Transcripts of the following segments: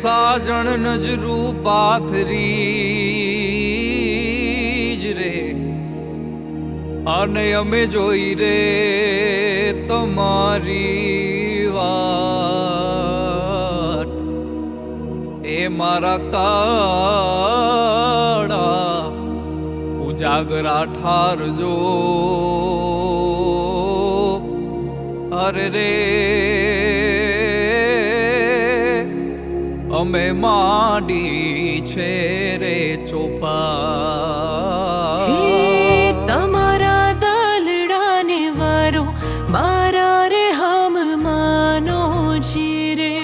સાજણ નજરું પાથરી જ રે, અને અમે જોઈ રે તમારી વાત. એ મારા કાળા ઉજાગરા ઠારજો. અરે રે અમે માંડી છે રે ચોપા. તમારા દલડાને વારો મારા રે હમ માનો જીરે,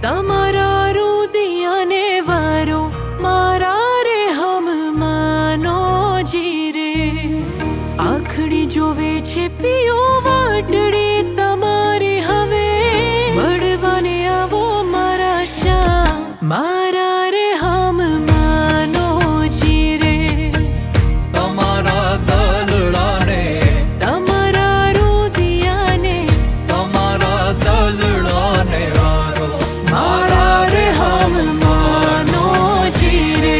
તમારા રુદિયાને વારો મારા રે હમ માનો જીરે. આખડી જોવે છે પિયો વાટડી તમારી હવે, મળવાને આવો મારા શા મારા રે હમ માનો જીરે. તમારા દલડાને તમારા રુદિયાને તમારા દલડાને વારો મારા રે હમ માનો જીરે.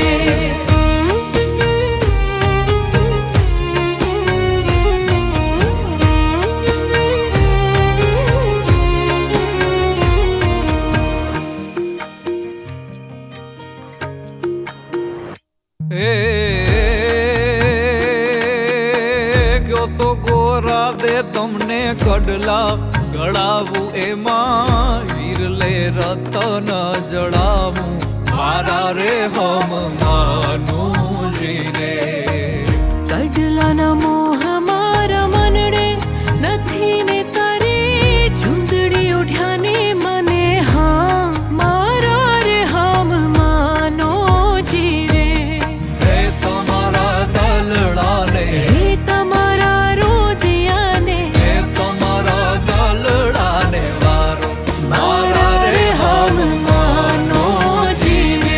ગયો તો ગોરા દે તમને કડલા ગળાવું, એમાં વીરલે રતન જડાવું મારા રે હમ માનું જીરે. કડલાના મોહ મારા મનડે નથી ને તારે, ચૂંદડી ઉઠ્યાને મને હા મારા રે હમ માનો જીરે. હે તમારા દલડાને હે તમારા રુદિયાને હે તમારા દલડાને વારો મારા રે હમ માનો જીરે.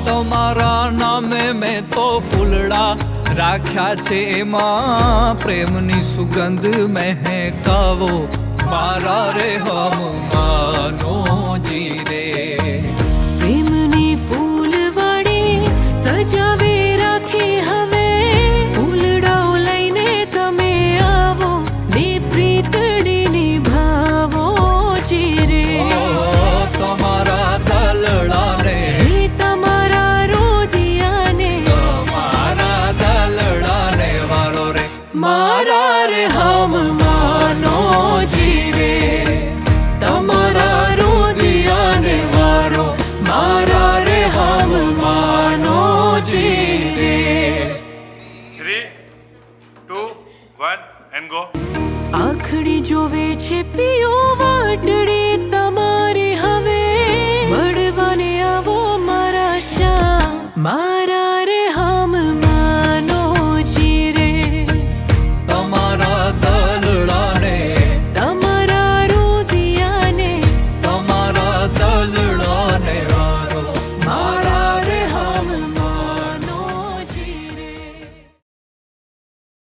તમારા નામે મેં તો ફૂલડા રાખ્યા છે, એમાં પ્રેમની સુગંધ મહેકાવો મારા રે હમ માનો